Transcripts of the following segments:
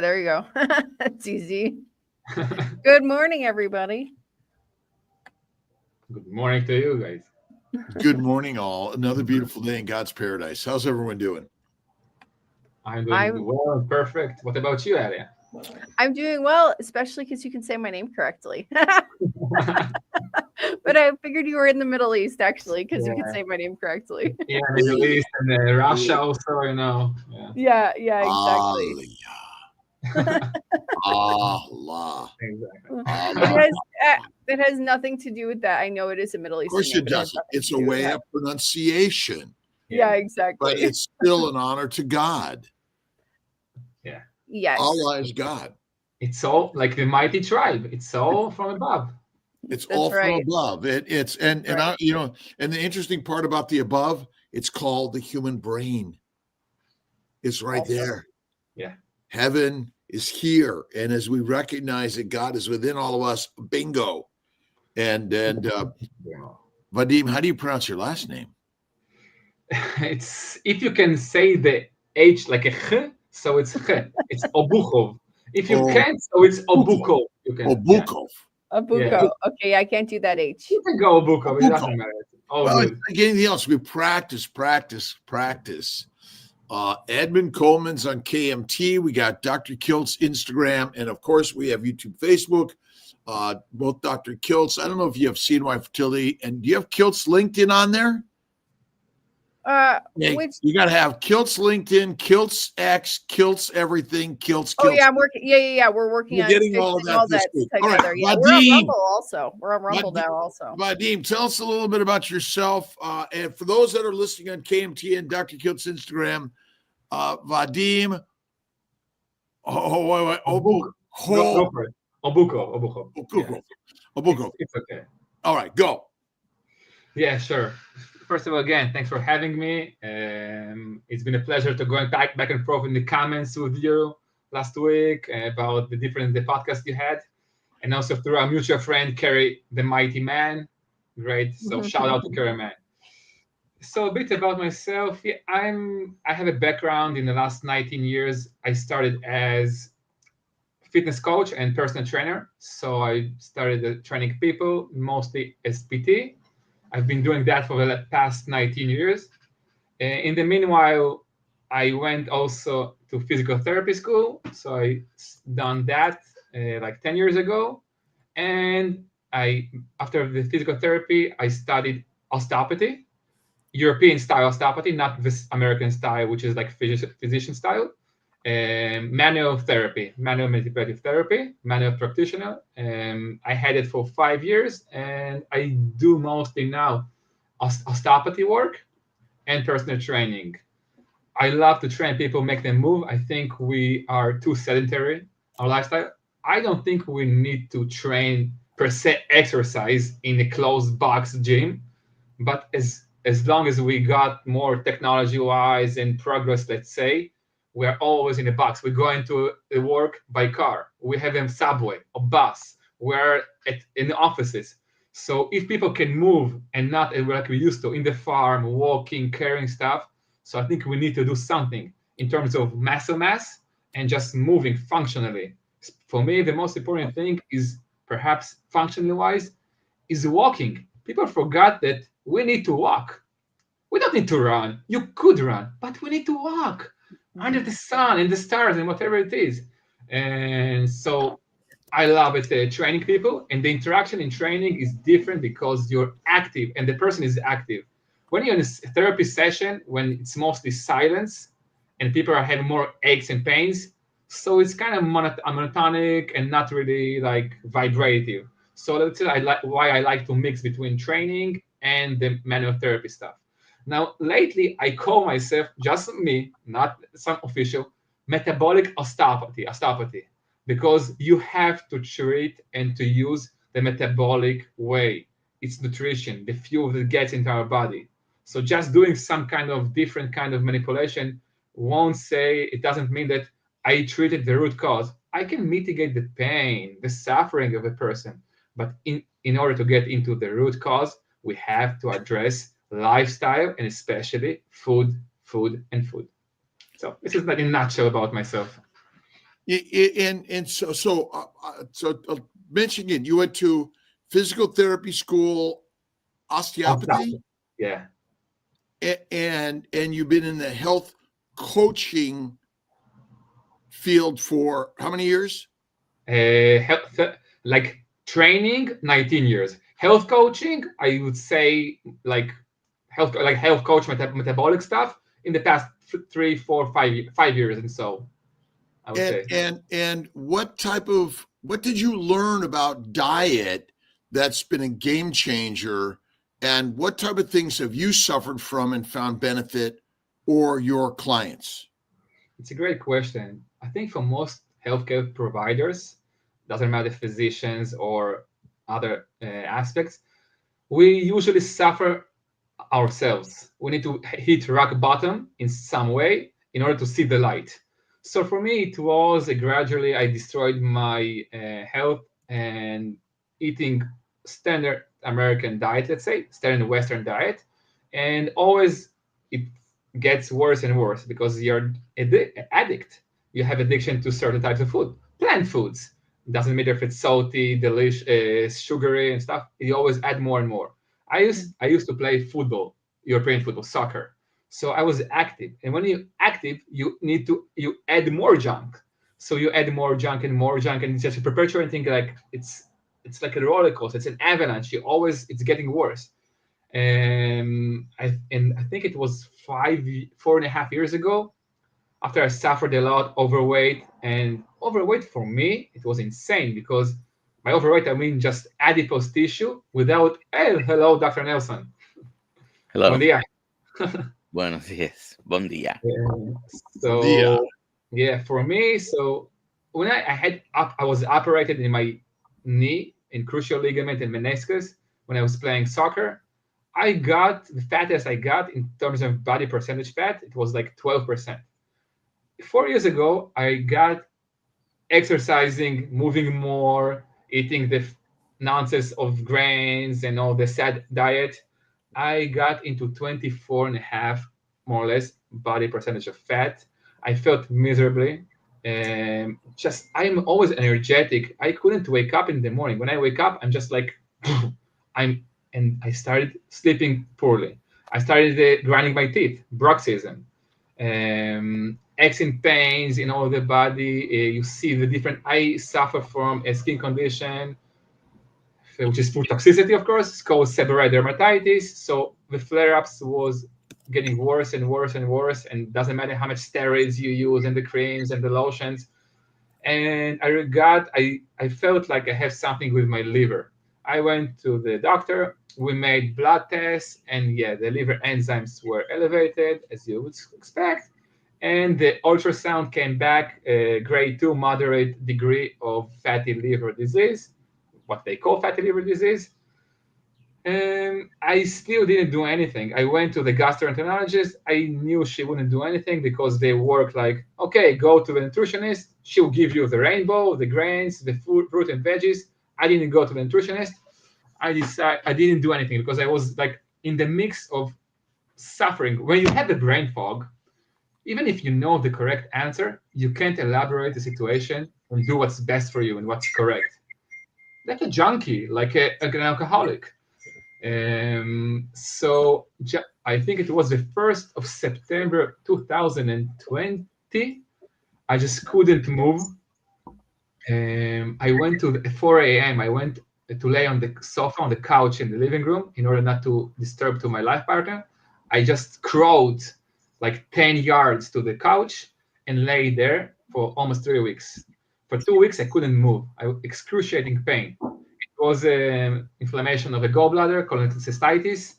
there you go. That's easy. Good morning, everybody. Good morning to you guys. Good morning, all. Another beautiful day in God's paradise. How's everyone doing? I'm doing well and perfect. What about you, Aria? I'm doing well, especially because you can say my name correctly. But I figured you were in the Middle East, actually, because you can say my name correctly. Yeah, Middle East and Russia also, you know. Yeah, exactly. Allah. Exactly. It has nothing to do with that. I know it is a Middle Eastern Of course name, it doesn't. It's a way of pronunciation. Yeah, exactly. But it's still an honor to God. Yeah. Yes. Allah is God. It's all like the mighty tribe. It's all from above. It's all from above. And the interesting part about the above, it's called the human brain. It's right there. Yeah. Heaven is here. And as we recognize that God is within all of us, bingo. And Vadim, how do you pronounce your last name? It's if you can say the H like a ch, so it's ch. It's Obuchov. If you can't, so it's Obukov. You can. Obukov. Yeah. Obuko. Okay, I can't do that H. You can go Obukov. It doesn't matter. Well, like anything else, we practice. Edmund Coleman's on KMT. We got Dr. Kiltz Instagram, and of course we have YouTube, Facebook. Both Dr. Kiltz. I don't know if you have CNY Fertility, and do you have Kiltz LinkedIn on there? You got to have Kiltz LinkedIn, Kiltz X, Kiltz everything, Kiltz. Oh yeah, I'm working. Yeah. We're working on getting all that this week. Together. All right, yeah, we're on Rumble also. We're on Rumble now also. Vadim, tell us a little bit about yourself. And for those that are listening on KMT and Dr. Kiltz Instagram, Vadim. Obuko. It's okay. All right, go. Yeah, sure. First of all, again, thanks for having me. It's been a pleasure to going back and forth in the comments with you last week about the podcast you had, and also through our mutual friend Kerry, the mighty man. Great. So shout out to Kerry, man. So a bit about myself. Yeah, I have a background in the last 19 years. I started as fitness coach and personal trainer. So I started training people, mostly as PT. I've been doing that for the past 19 years. In the meanwhile, I went also to physical therapy school. So I done that like 10 years ago. And after the physical therapy, I studied osteopathy, European style osteopathy, not this American style, which is like physician style. Manual manipulative therapy, manual practitioner. I had it for 5 years, and I do mostly now osteopathy work and personal training. I love to train people, make them move. I think we are too sedentary, our lifestyle. I don't think we need to train per se exercise in a closed box gym, but as long as we got more technology-wise and progress, let's say, we're always in a box. We go into work by car. We have a subway, a bus. We're in the offices. So if people can move and not like we used to in the farm, walking, carrying stuff, so I think we need to do something in terms of muscle mass and just moving functionally. For me, the most important thing is perhaps functionally-wise is walking. People forgot that we need to walk. We don't need to run. You could run, but we need to walk under the sun and the stars and whatever it is. And so I love it training people, and the interaction in training is different because you're active and the person is active. When you're in a therapy session, when it's mostly silence and people are having more aches and pains, so it's kind of monotonic and not really like vibrative. So that's why I like to mix between training and the manual therapy stuff. Now, lately, I call myself, just me, not some official, metabolic osteopathy, because you have to treat and to use the metabolic way. It's nutrition, the fuel that gets into our body. So just doing some kind of different kind of manipulation it doesn't mean that I treated the root cause. I can mitigate the pain, the suffering of a person. But in order to get into the root cause, we have to address lifestyle and especially food. So this is like in a nutshell about myself. So mention again, you went to physical therapy school, osteopathy, Yeah. and you've been in the health coaching field for how many years? Health, like training, 19 years. Health coaching, I would say like health coach metabolic stuff in the past 3, 4, 5 years, and so I would say. And what did you learn about diet that's been a game changer? And what type of things have you suffered from and found benefit, or your clients? It's a great question. I think for most healthcare providers, doesn't matter physicians or other aspects, we usually suffer ourselves. We need to hit rock bottom in some way in order to see the light. So for me, it was gradually I destroyed my health and eating standard American diet, let's say, standard Western diet, and always it gets worse and worse because you're addict. You have addiction to certain types of food, plant foods. It doesn't matter if it's salty, delicious, sugary, and stuff. You always add more and more. I used to play football, European football, soccer. So I was active, and when you're active, you add more junk. So you add more junk and more junk, and it's just a perpetual thing. Like it's like a roller coaster. It's an avalanche. It's getting worse. And I think it was 4.5 years ago, after I suffered a lot, overweight for me, it was insane because by overweight, I mean just adipose tissue without, hey, hello, Dr. Nelson. Hello. Buen día. Buenos días. Bom dia. So, yeah, for me, so when I was operated in my knee, in crucial ligament and meniscus, when I was playing soccer, I got the fattest I got in terms of body percentage fat, it was like 12%. 4 years ago, I got exercising, moving more, eating the nonsense of grains and all the sad diet. I got into 24 and a half, more or less, body percentage of fat. I felt miserably. I'm always energetic. I couldn't wake up in the morning. When I wake up, I'm just like, I started sleeping poorly. I started grinding my teeth, bruxism. Aches and pains in all the body. You see the different. I suffer from a skin condition, which is food toxicity, of course. It's called seborrheic dermatitis. So the flare-ups was getting worse and worse and worse, and doesn't matter how much steroids you use and the creams and the lotions. And I felt like I have something with my liver. I went to the doctor. We made blood tests, and yeah, the liver enzymes were elevated, as you would expect. And the ultrasound came back grade 2 moderate degree of fatty liver disease, what they call fatty liver disease. I still didn't do anything. I went to the gastroenterologist. I knew she wouldn't do anything because they work like, okay, go to the nutritionist. She'll give you the rainbow, the grains, the fruit and veggies. I didn't go to the nutritionist. I didn't do anything because I was like in the mix of suffering. When you have the brain fog, even if you know the correct answer, you can't elaborate the situation and do what's best for you and what's correct. Like a junkie, like an alcoholic. So I think it was the 1st of September 2020. I just couldn't move. I went to 4 a.m. I went to lay on the sofa on the couch in the living room in order not to disturb to my life partner. I just crawled like 10 yards to the couch and lay there for almost 3 weeks. For 2 weeks, I couldn't move. Excruciating pain. It was inflammation of the gallbladder, cholecystitis.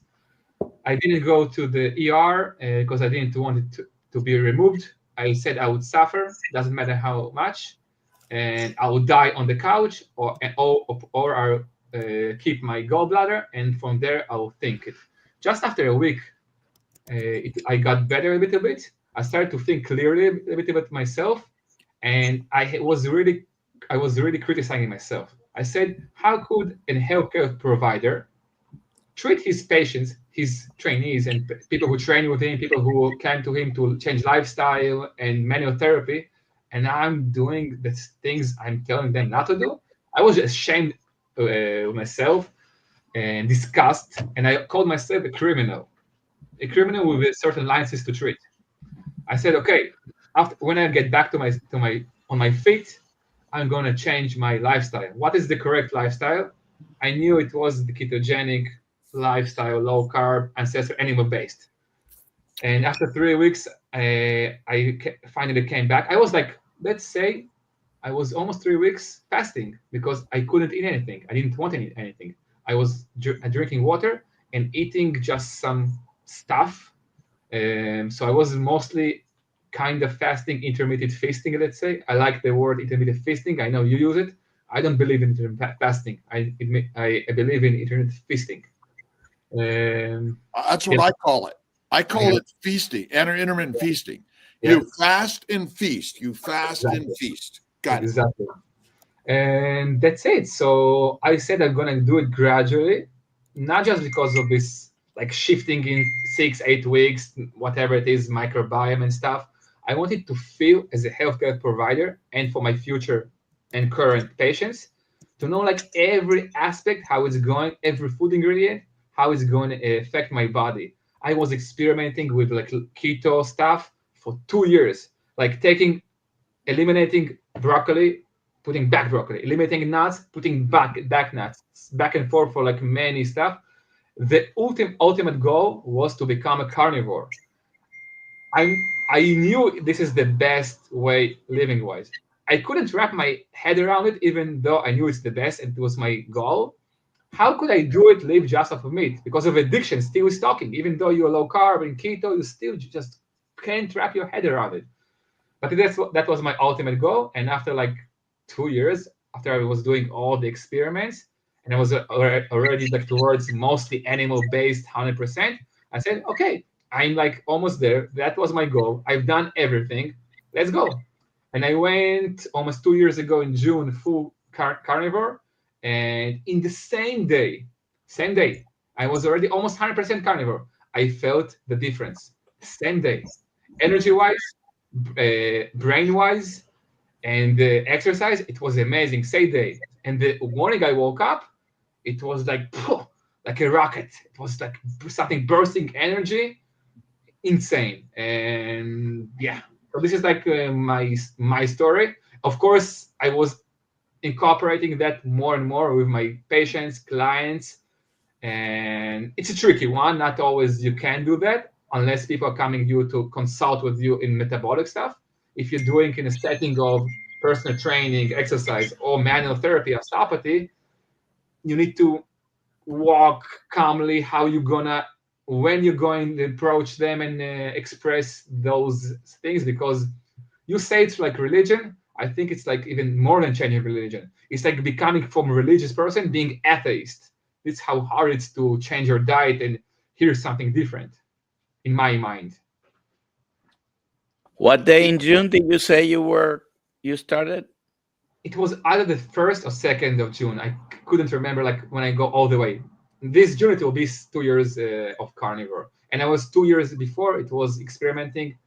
I didn't go to the ER because I didn't want it to be removed. I said I would suffer, doesn't matter how much, and I would die on the couch, or I'll keep my gallbladder, and from there I'll think it. Just after a week, I got better a little bit. I started to think clearly a bit about myself, and I was really criticizing myself. I said, how could a healthcare provider treat his patients, his trainees, and people who train with him, people who came to him to change lifestyle and manual therapy, and I'm doing the things I'm telling them not to do. I was ashamed of myself and disgust, and I called myself a criminal with certain licenses to treat. I said, okay, after when I get back to my on my feet, I'm going to change my lifestyle. What is the correct lifestyle? I knew it was the ketogenic lifestyle, low carb, ancestral, animal based. And after 3 weeks, finally came back. I was like, let's say, I was almost 3 weeks fasting because I couldn't eat anything. I didn't want to eat anything. I was drinking water and eating just some stuff. So I was mostly kind of fasting, intermittent fasting, let's say. I like the word intermittent fasting. I know you use it. I don't believe in intermittent fasting. I believe in intermittent feasting. That's what I call it. I call it feasting, intermittent feasting. You fast and feast. You fast and feast. Got it. Exactly. And that's it. So I said I'm gonna do it gradually, not just because of this like shifting in 6-8 weeks, whatever it is, microbiome and stuff. I wanted to feel as a healthcare provider and for my future and current patients to know like every aspect, how it's going, every food ingredient, how it's going to affect my body. I was experimenting with like keto stuff for 2 years, like eliminating broccoli, putting back broccoli, eliminating nuts, putting back nuts, back and forth for like many stuff. The ultimate goal was to become a carnivore. I knew this is the best way living wise. I couldn't wrap my head around it, even though I knew it's the best and it was my goal. How could I do it, live just off of meat? Because of addiction, still is talking. Even though you're low carb and keto, you still just can't wrap your head around it. But that was my ultimate goal. And after like 2 years, after I was doing all the experiments, and I was already like towards mostly animal-based 100%, I said, okay, I'm like almost there. That was my goal. I've done everything. Let's go. And I went almost 2 years ago in June, full carnivore. And in the same day, I was already almost 100% carnivore. I felt the difference. Same day. Energy-wise, brain-wise, and exercise, it was amazing. Same day. And the morning I woke up, it was like a rocket. It was like something bursting energy, insane. And yeah, so this is like my story. Of course, I was incorporating that more and more with my patients, clients, and it's a tricky one. Not always you can do that unless people are coming you to consult with you in metabolic stuff. If you're doing in a setting of personal training, exercise, or manual therapy, osteopathy, you need to walk calmly when you're going to approach them and express those things, because you say it's like religion. I think it's like even more than changing religion. It's like becoming from a religious person being atheist. It's how hard it's to change your diet and hear something different, in my mind. What day in June did you say you started? It was either the 1st or 2nd of June. I couldn't remember like when I go all the way. This June it will be 2 years of carnivore, and I was 2 years before. It was experimenting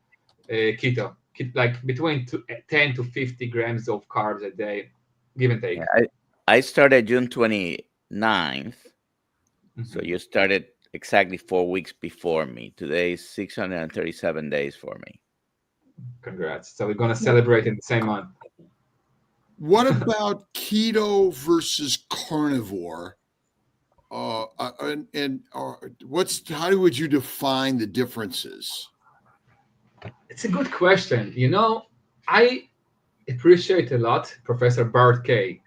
keto, like between 10 to 50 grams of carbs a day, give and take. Yeah, I started June 29th. Mm-hmm. So you started exactly 4 weeks before me. Today is 637 days for me. Congrats. So we're going to celebrate in the same month. What about keto versus carnivore? How would you define the differences? It's a good question. I appreciate a lot Professor Bart Kay.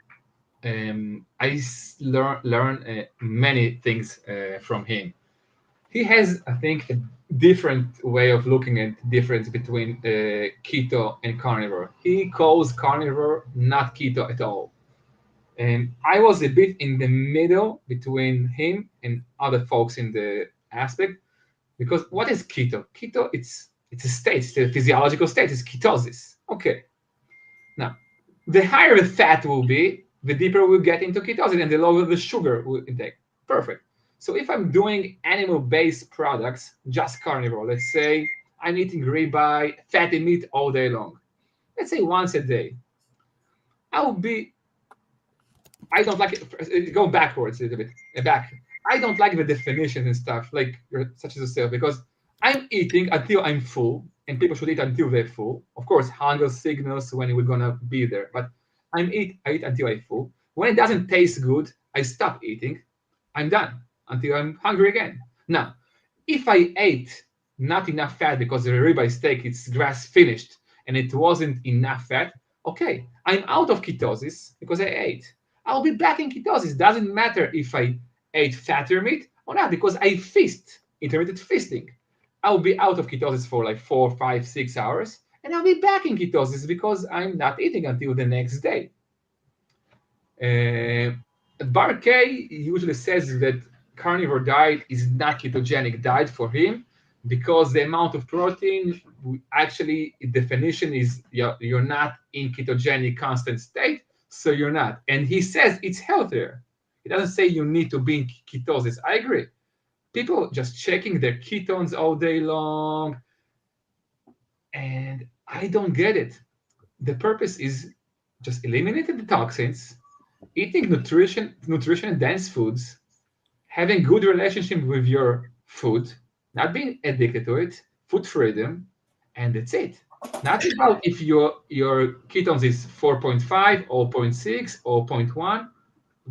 I learn many things from him. He has, I think, a different way of looking at the difference between keto and carnivore. He calls carnivore not keto at all. And I was a bit in the middle between him and other folks in the aspect, because what is keto? Keto, it's a state, it's a physiological state, it's ketosis. Okay. Now, the higher the fat will be, the deeper we'll get into ketosis, and the lower the sugar we'll intake. Perfect. So if I'm doing animal-based products, just carnivore, let's say I'm eating ribeye, fatty meat all day long. let's say once a day, I don't like it. Go backwards a little bit, back. I don't like the definition and stuff, like such as yourself, because I'm eating until I'm full, and people should eat until they're full. Of course, hunger signals when we're gonna be there, but I eat until I'm full. When it doesn't taste good, I stop eating. I'm done until I'm hungry again. Now, if I ate not enough fat because the ribeye steak it's grass finished and it wasn't enough fat, okay, I'm out of ketosis because I ate. I'll be back in ketosis. Doesn't matter if I ate fatter meat or not because I feast, intermittent feasting. I'll be out of ketosis for like 4, 5, 6 hours, and I'll be back in ketosis because I'm not eating until the next day. Bar K usually says that carnivore diet is not ketogenic diet for him because the amount of protein, actually, definition is you're not in ketogenic constant state, so you're not. And he says it's healthier. He doesn't say you need to be in ketosis. I agree. People just checking their ketones all day long, and I don't get it. The purpose is just eliminating the toxins, eating nutrition dense foods, having good relationship with your food, not being addicted to it, food freedom, and that's it. Not about if your ketones is 4.5 or 0.6 or 0.1.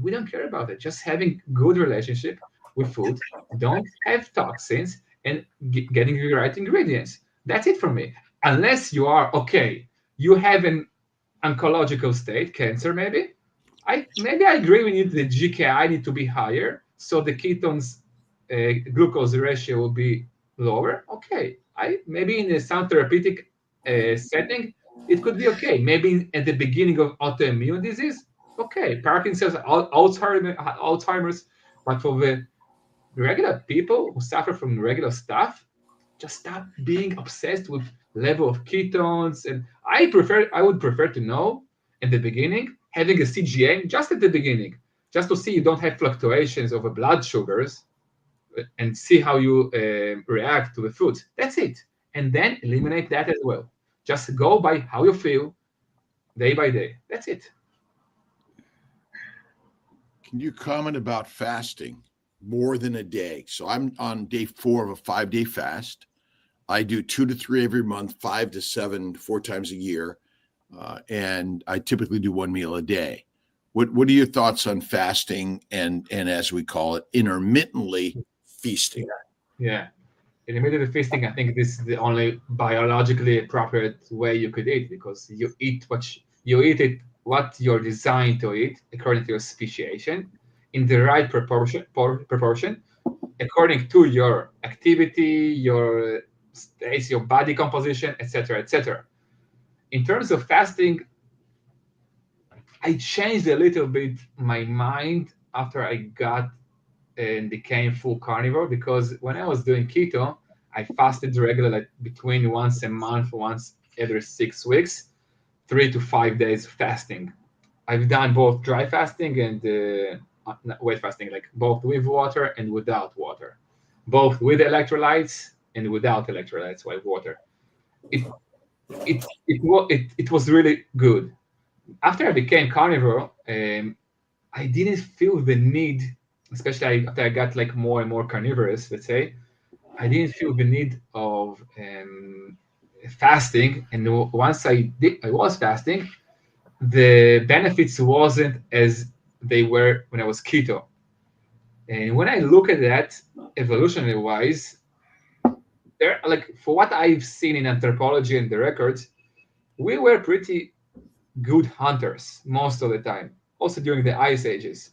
We don't care about it. Just having good relationship with food, don't have toxins, and getting the right ingredients. That's it for me. Unless you are okay, you have an oncological state, cancer maybe. I agree we need the GKI need to be higher, so the ketones glucose ratio will be lower. Okay, maybe in some therapeutic setting it could be okay. Maybe at the beginning of autoimmune disease, okay, Parkinson's, Alzheimer's, but for the regular people who suffer from regular stuff, just stop being obsessed with level of ketones. And I would prefer to know in the beginning, having a CGM just at the beginning, just to see you don't have fluctuations over blood sugars and see how you react to the food. That's it. And then eliminate that as well. Just go by how you feel day by day. That's it. Can you comment about fasting more than a day? So I'm on day 4 of a 5-day fast. I do 2 to 3 every month, 5 to 7, 4 times a year. And I typically do 1 meal a day. What are your thoughts on fasting and as we call it, intermittently feasting? Yeah. Intermittent feasting, I think this is the only biologically appropriate way you could eat, because you eat what you're designed to eat according to your speciation in the right proportion according to your activity, your states, your body composition, etc., etc. In terms of fasting, I changed a little bit my mind after I got and became full carnivore, because when I was doing keto, I fasted regularly, like between once a month, once every 6 weeks, 3 to 5 days fasting. I've done both dry fasting and wet fasting, like both with water and without water, both with electrolytes and without electrolytes, like water. It was really good. After I became carnivore, I didn't feel the need, especially after I got like more and more carnivorous, let's say, I didn't feel the need of fasting. And once I was fasting, the benefits wasn't as they were when I was keto. And when I look at that evolutionary wise, there, like, for what I've seen in anthropology and the records, we were pretty good hunters most of the time, also during the ice ages.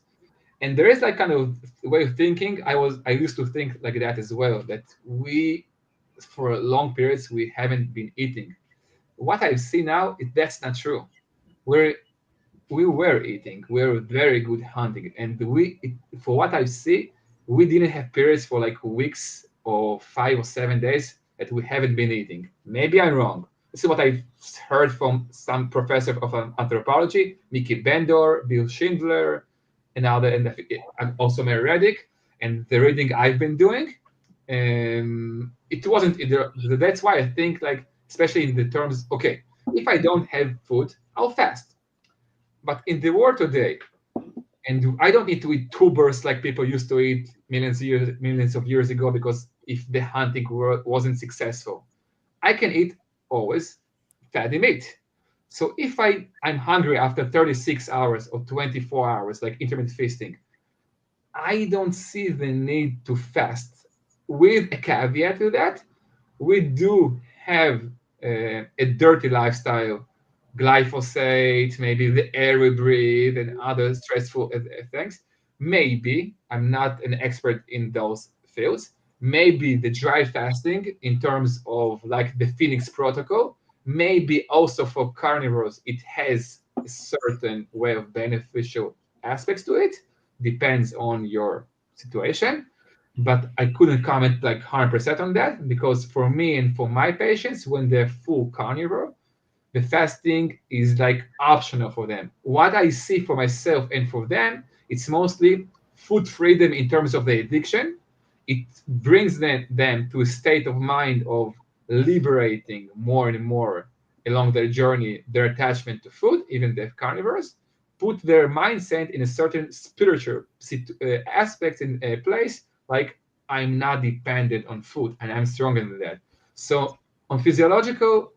And there is like kind of way of thinking. I used to think like that as well, that we, for long periods, we haven't been eating. What I see now, that's not true. We were eating. We were very good hunting, and for what I see, we didn't have periods for like weeks or 5 or 7 days that we haven't been eating. Maybe I'm wrong. This is what I've heard from some professor of anthropology, Mickey Bendor, Bill Schindler, and also Mary Reddick, and the reading I've been doing. It wasn't. That's why I think, like, especially in the terms. Okay, if I don't have food, I'll fast. But in the world today, and I don't need to eat tubers like people used to eat millions of years ago, because if the hunting wasn't successful, I can eat always fatty meat. So if I'm hungry after 36 hours or 24 hours, like intermittent fasting, I don't see the need to fast. With a caveat to that, we do have a dirty lifestyle, glyphosate, maybe the air we breathe, and other stressful things. Maybe I'm not an expert in those fields. Maybe the dry fasting, in terms of like the Phoenix protocol, maybe also for carnivores, it has a certain way of beneficial aspects to it. Depends on your situation, but I couldn't comment like 100% on that, because for me and for my patients, when they're full carnivore, the fasting is like optional for them. What I see for myself and for them, it's mostly food freedom in terms of the addiction. It brings them to a state of mind of liberating more and more along their journey, their attachment to food, even the carnivores, put their mindset in a certain spiritual aspect in a place, like I'm not dependent on food and I'm stronger than that. So on from physiological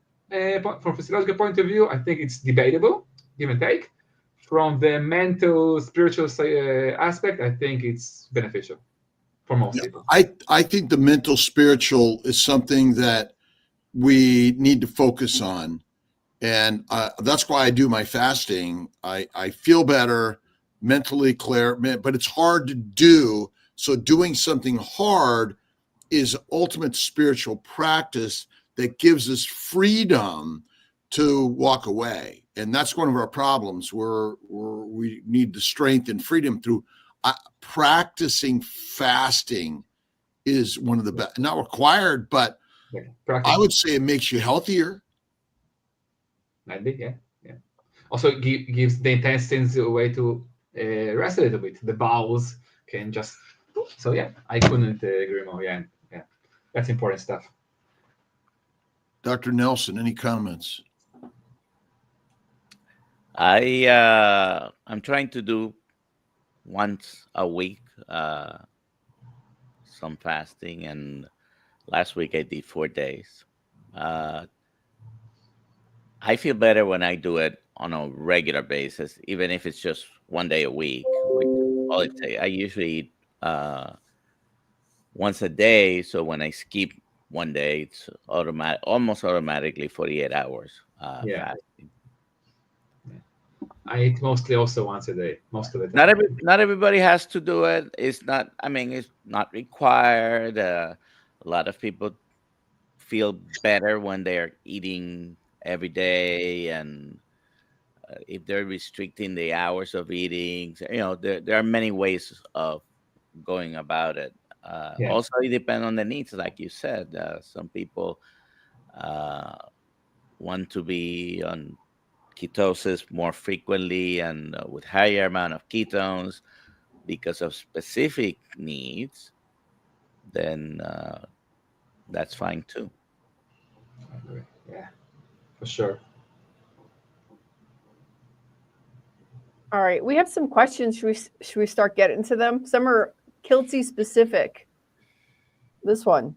point of view, I think it's debatable, give and take. From the mental, spiritual aspect, I think it's beneficial for most people. I think the mental spiritual is something that we need to focus on. And that's why I do my fasting. I feel better, mentally clear, but it's hard to do. So doing something hard is ultimate spiritual practice that gives us freedom to walk away. And that's one of our problems, where we need the strength and freedom through practicing fasting is one of the best, not required, but I would say it makes you healthier. Might be, yeah. Also, gives the intestines a way to rest a little bit. The bowels can just. So yeah, I couldn't agree more. Yeah, that's important stuff. Dr. Nelson, any comments? I'm trying to do once a week some fasting, and last week I did 4 days. I feel better when I do it on a regular basis, even if it's just 1 day a week. I usually eat once a day, so when I skip 1 day, it's almost automatically 48 hours fasting. I eat mostly also once a day, most of the time. Not everybody has to do it. It's not. I mean, it's not required. A lot of people feel better when they're eating every day, and if they're restricting the hours of eating, there are many ways of going about it. Also, it depends on the needs, like you said. Some people want to be on ketosis more frequently and with higher amount of ketones because of specific needs, then that's fine too. I agree. Yeah, for sure. All right, we have some questions. Should we start getting to them? Some are Kiltz specific. This one,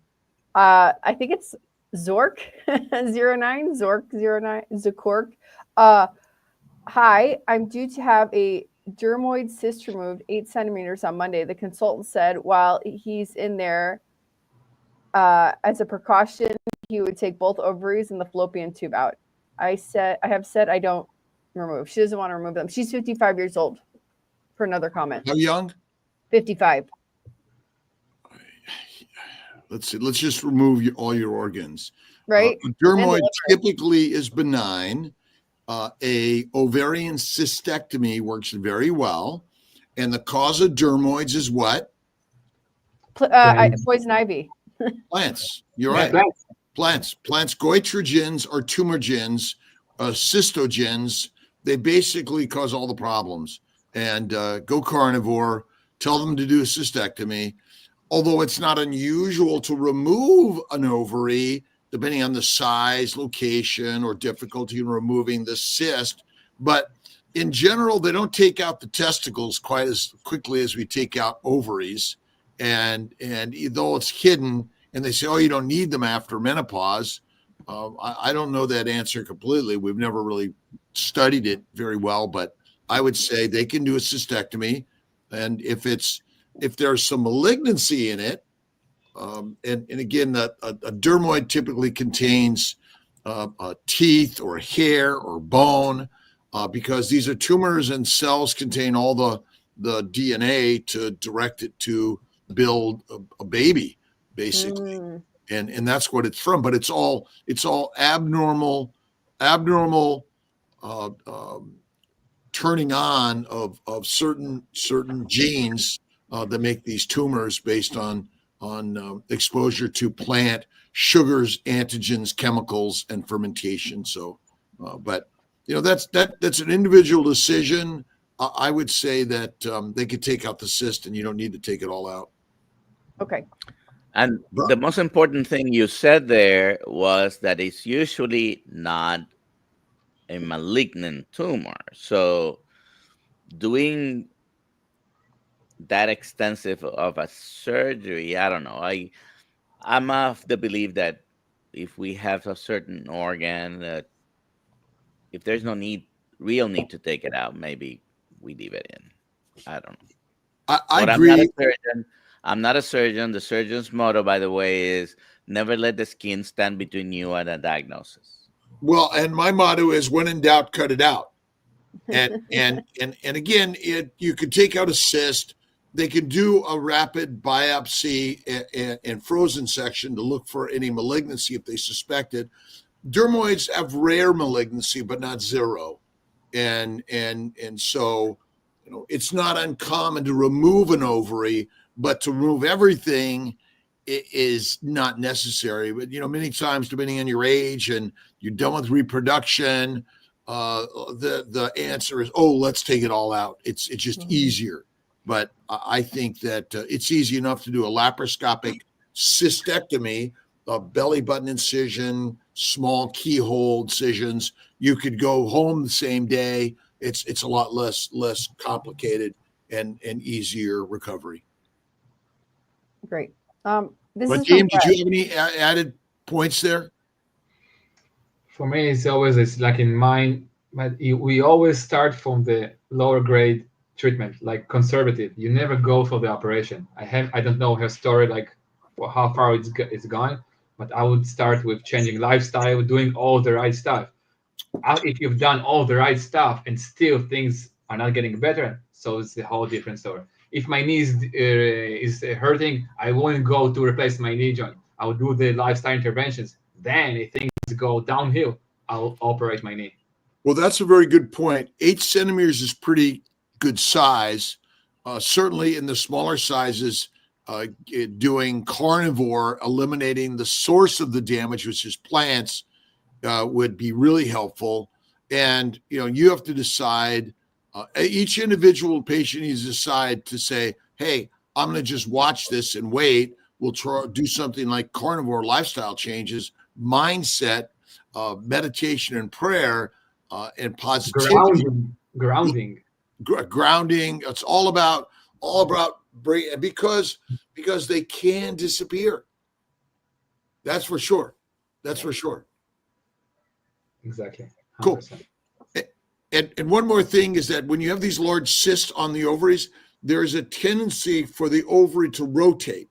I think it's Zork 09, Zork 09, Zakork. Hi, I'm due to have a dermoid cyst removed 8 centimeters on Monday. The consultant said while he's in there, as a precaution, he would take both ovaries and the fallopian tube out. I have said I don't remove. She doesn't want to remove them. She's 55 years old. For another comment. How young? 55. Let's see. Let's just remove all your organs. Right. Dermoid typically is benign. A ovarian cystectomy works very well. And the cause of dermoids is what? Poison ivy. Plants. You're right. Plants. Goitrogens or tumorigens, cystogens. They basically cause all the problems. And go carnivore. Tell them to do a cystectomy. Although it's not unusual to remove an ovary, depending on the size, location, or difficulty in removing the cyst. But in general, they don't take out the testicles quite as quickly as we take out ovaries. And though it's hidden, and they say, oh, you don't need them after menopause, I don't know that answer completely. We've never really studied it very well, but I would say they can do a cystectomy. And if there's some malignancy in it, and again, a dermoid typically contains teeth or hair or bone, because these are tumors and cells contain all the DNA to direct it to build a baby, basically. And that's what it's from. But it's all abnormal turning on of certain genes that make these tumors based on exposure to plant sugars, antigens, chemicals, and fermentation. So, but that's an individual decision. I would say that they could take out the cyst, and you don't need to take it all out. Okay. And the most important thing you said there was that it's usually not a malignant tumor. So doing that extensive of a surgery, I don't know. I'm of the belief that if we have a certain organ, that if there's no real need to take it out, maybe we leave it in. I don't know. I agree. I'm not a surgeon. I'm not a surgeon. The surgeon's motto, by the way, is never let the skin stand between you and a diagnosis. Well, and my motto is when in doubt, cut it out. And again, you could take out a cyst. They can do a rapid biopsy and frozen section to look for any malignancy if they suspect it. Dermoids have rare malignancy, but not zero. And so, it's not uncommon to remove an ovary, but to remove everything is not necessary. But, many times, depending on your age and you're done with reproduction, the answer is, oh, let's take it all out. It's just easier. But I think that it's easy enough to do a laparoscopic cystectomy, a belly button incision, small keyhole incisions. You could go home the same day. It's a lot less complicated and easier recovery. Great. But James, did you have any added points there? For me, it's like in mine, but we always start from the lower grade treatment, like conservative. You never go for the operation. I don't know her story, like how far it's going, but I would start with changing lifestyle, doing all the right stuff. If you've done all the right stuff and still things are not getting better, so it's a whole different story. If my knee is hurting, I won't go to replace my knee joint. I will do the lifestyle interventions. Then if things go downhill, I'll operate my knee. Well, that's a very good point. 8 centimeters is pretty good size. Certainly in the smaller sizes, doing carnivore, eliminating the source of the damage, which is plants, would be really helpful. And, you have to decide, each individual patient needs to decide to say, hey, I'm going to just watch this and wait. We'll try do something like carnivore lifestyle changes, mindset, meditation and prayer, and positivity. Grounding. It's all about bring, because they can disappear. That's for sure. Exactly. 100%. Cool. And one more thing is that when you have these large cysts on the ovaries, there is a tendency for the ovary to rotate.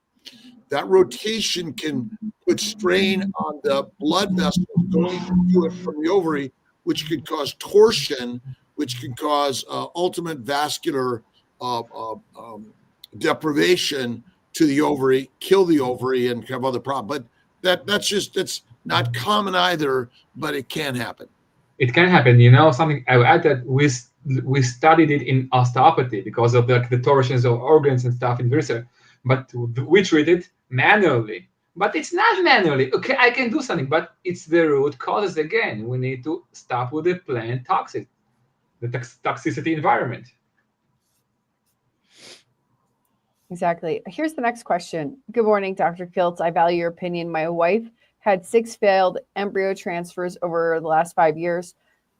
That rotation can put strain on the blood vessels going to it from the ovary, which could cause torsion, which can cause ultimate vascular deprivation to the ovary, kill the ovary, and have other problems. But that's not common either, but it can happen. It can happen. Something I would add that we studied it in osteopathy because of the torsions of organs and stuff in research, but we treat it manually. But it's not manually. Okay, I can do something, but it's the root causes again. We need to stop with the plant toxic, the toxicity environment. Exactly. Here's the next question. Good morning, Dr. Kiltz. I value your opinion. My wife Had 6 failed embryo transfers over the last 5 years.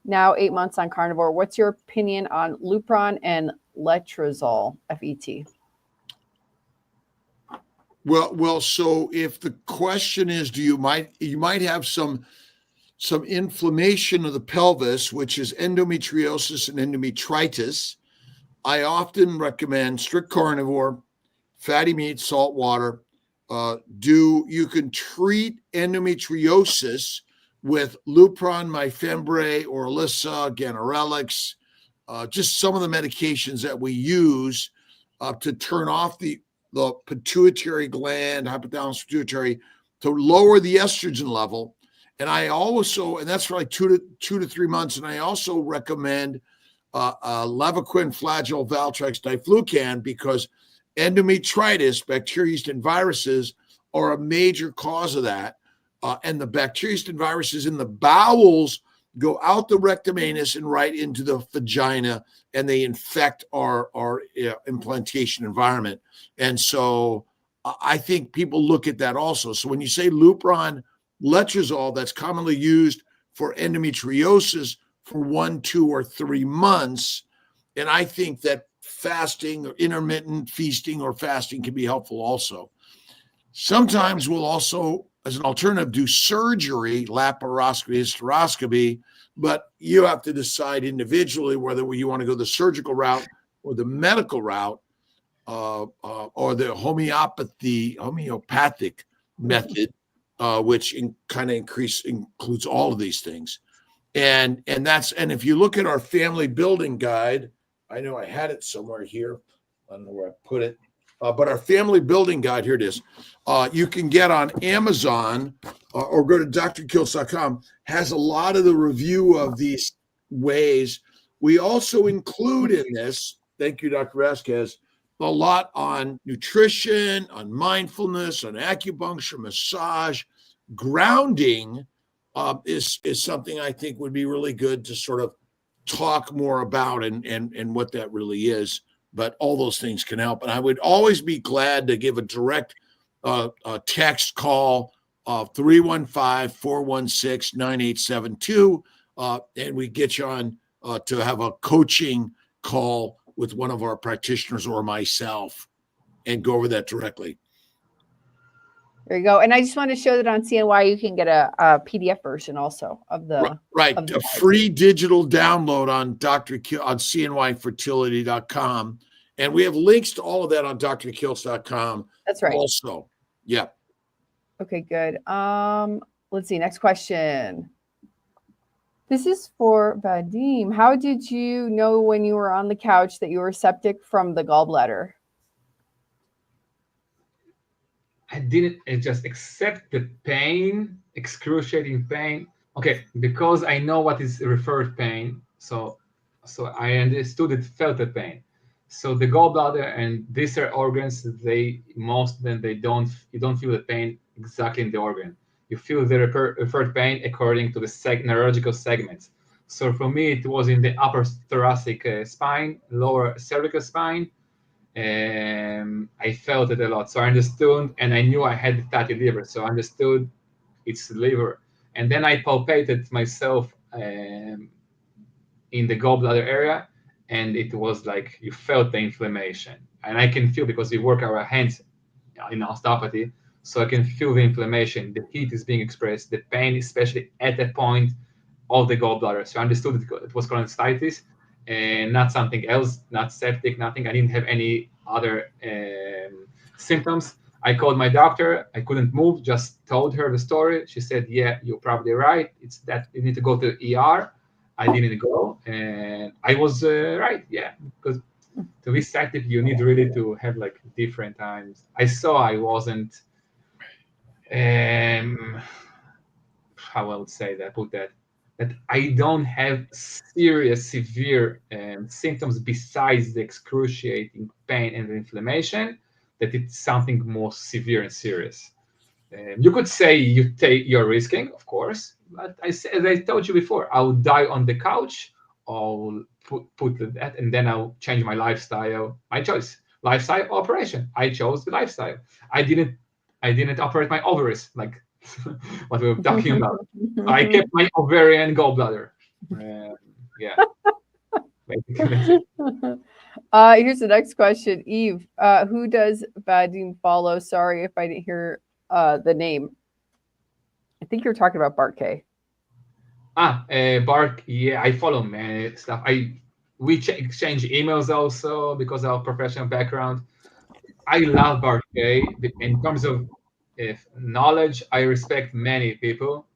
Now 8 months on carnivore. What's your opinion on Lupron and letrozole, FET? Well. So if the question is, you might have some inflammation of the pelvis, which is endometriosis and endometritis. I often recommend strict carnivore, fatty meat, salt water. You can treat endometriosis with Lupron, Myfembree, Orilissa, Ganirelix, just some of the medications that we use to turn off the pituitary gland, hypothalamus pituitary, to lower the estrogen level. And I also, and that's for like 2 to 3 months. And I also recommend Levaquin, Flagyl, Valtrex, Diflucan, because endometritis, bacteria, yeast, and viruses are a major cause of that. And the bacteria, yeast, and viruses in the bowels go out the rectum, anus, and right into the vagina, and they infect our implantation environment. And so I think people look at that also. So when you say Lupron, letrozole, that's commonly used for endometriosis for 1, 2, or 3 months. And I think that fasting or intermittent feasting or fasting can be helpful also. Sometimes we'll also, as an alternative, do surgery, laparoscopy, hysteroscopy, but you have to decide individually whether you want to go the surgical route or the medical route, or the homeopathic method, which kind of includes all of these things. And if you look at our family building guide, I know I had it somewhere here. I don't know where I put it. But our family building guide, here it is. You can get on Amazon or go to drkiltz.com, has a lot of the review of these ways. We also include in this, thank you, Dr. Vasquez, a lot on nutrition, on mindfulness, on acupuncture, massage. Grounding is something I think would be really good to sort of talk more about and what that really is. But all those things can help. And I would always be glad to give a direct text call of 315-416-9872. And we get you on to have a coaching call with one of our practitioners or myself and go over that directly. There you go. And I just want to show that on CNY you can get a PDF version also of the Of the free digital download on on cnyfertility.com. And we have links to all of that on drkiltz.com. That's right. Also. Yeah. Okay, good. Let's see. Next question. This is for Vadim. How did you know when you were on the couch that you were septic from the gallbladder? I didn't just accept the pain, excruciating pain. Okay, because I know what is referred pain, so I understood it, felt the pain. So the gallbladder and these are organs. Most of them you don't feel the pain exactly in the organ. You feel the referred pain according to the neurological segments. So for me, it was in the upper thoracic spine, lower cervical spine. I felt it a lot. So I understood, and I knew I had fatty liver. So I understood it's liver. And then I palpated myself in the gallbladder area, and it was like you felt the inflammation. And I can feel, because we work our hands in osteopathy, so I can feel the inflammation. The heat is being expressed, the pain, especially at that point of the gallbladder. So I understood it was cholecystitis and not something else, not septic, nothing. I didn't have any other symptoms. I called my doctor. I couldn't move, just told her the story. She said, yeah, you're probably right. It's that you need to go to the ER. I didn't go, and I was right, yeah, because to be septic, you need really to have like different times. I saw I wasn't, how I would say that, that I don't have serious, severe symptoms besides the excruciating pain and the inflammation, that it's something more severe and serious. You could say you're risking, of course, but as I told you before, I'll die on the couch, I'll put that, and then I'll change my lifestyle, my choice. Lifestyle operation. I chose the lifestyle. I didn't operate my ovaries like what we were talking about. I kept my ovarian gallbladder. Yeah. Basically. Here's the next question. Eve, who does Vadim follow? Sorry if I didn't hear the name. I think you're talking about Bart K. Bart, yeah, I follow many stuff. We exchange emails also because of our professional background. I love Bart K. In terms of knowledge, I respect many people.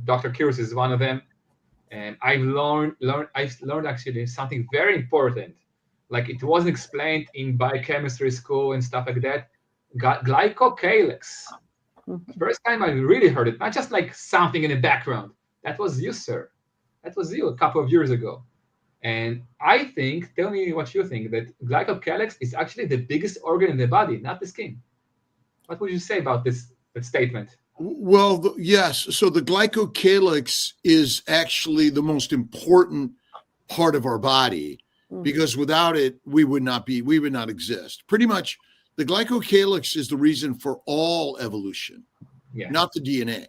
Dr. Kiltz is one of them. And I've learned actually something very important. Like it wasn't explained in biochemistry school and stuff like that. Glycocalyx. First time I really heard it, not just like something in the background. That was you, sir. That was you a couple of years ago. And I think, tell me what you think, that glycocalyx is actually the biggest organ in the body, not the skin. What would you say about that statement? Well, yes. So the glycocalyx is actually the most important part of our body, because without it, we would not exist. Pretty much, the glycocalyx is the reason for all evolution, not the DNA.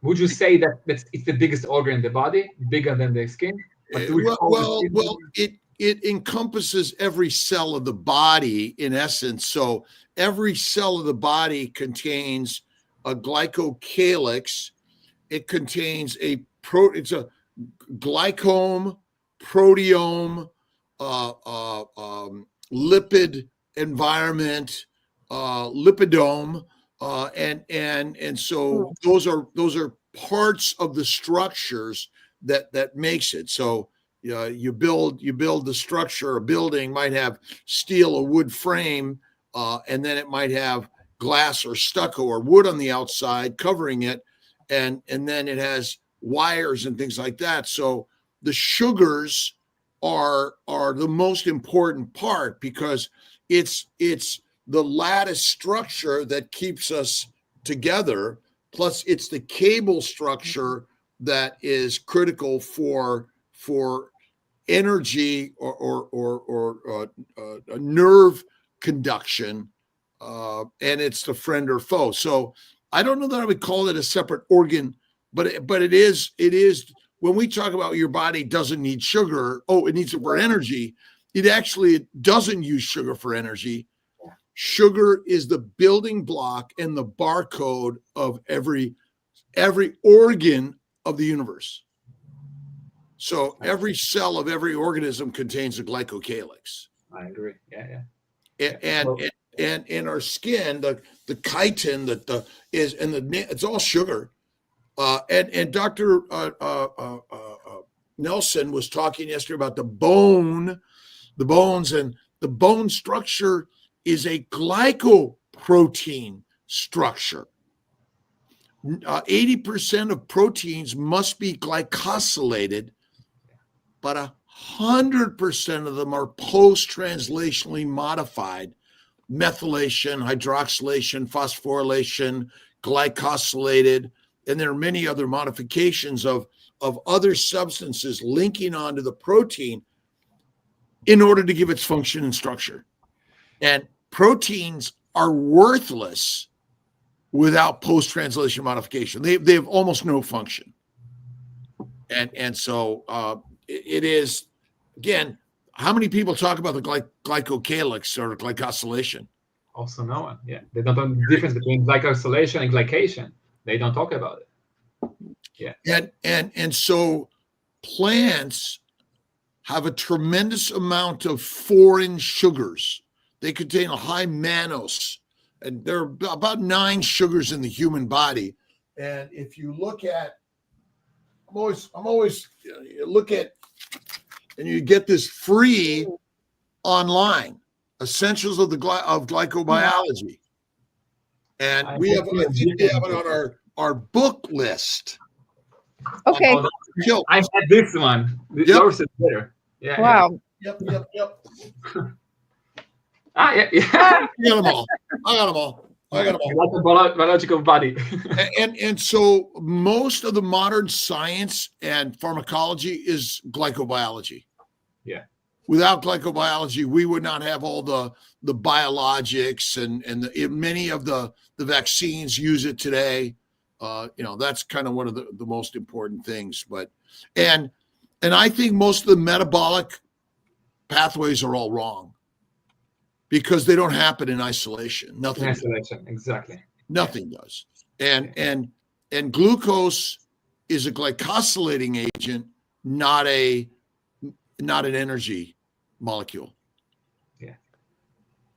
Would you say that it's the biggest organ in the body, bigger than the skin? Well, it encompasses every cell of the body in essence. So every cell of the body contains a glycocalyx. It contains it's a glycome, proteome, lipid environment, lipidome, and so those are parts of the structures that makes it. So you build the structure. A building might have steel or wood frame, and then it might have glass or stucco or wood on the outside covering it, and then it has wires and things like that. So the sugars are the most important part, because it's the lattice structure that keeps us together, plus it's the cable structure that is critical for energy or nerve conduction, and it's the friend or foe. So I don't know that I would call it a separate organ, but it is when we talk about your body doesn't need sugar, it needs it for energy. It doesn't use sugar for energy. Sugar is the building block and the barcode of every organ of the universe. So every cell of every organism contains a glycocalyx. I agree. Yeah. And in our skin, the chitin it's all sugar. And Dr. Nelson was talking yesterday about the bones, and the bone structure is a glycoprotein structure. 80% of proteins must be glycosylated, but 100% of them are post-translationally modified. Methylation, hydroxylation, phosphorylation, glycosylated, and there are many other modifications of other substances linking onto the protein in order to give its function and structure. And proteins are worthless without post-translation modification. They have almost no function. And so it is, again, how many people talk about the glycocalyx or glycosylation? Also no one. Yeah. They don't know the difference between glycosylation and glycation. They don't talk about it. Yeah. And so plants have a tremendous amount of foreign sugars. They contain a high mannose, and there are about 9 sugars in the human body. And if you look at, I'm always look at, and you get this free online, Essentials of Glycobiology. And I think we have it on our book list. Okay. I had this one. Yours is better. Yeah. Wow. Yep. Yeah. I got them all. Like a biological body. and so most of the modern science and pharmacology is glycobiology. Yeah. without glycobiology, we would not have all the biologics and many of the vaccines use it today. That's kind of one of the most important things. But and I think most of the metabolic pathways are all wrong because they don't happen in isolation. Nothing. In isolation, exactly. Nothing does. And glucose is a glycosylating agent, not an energy molecule. Yeah.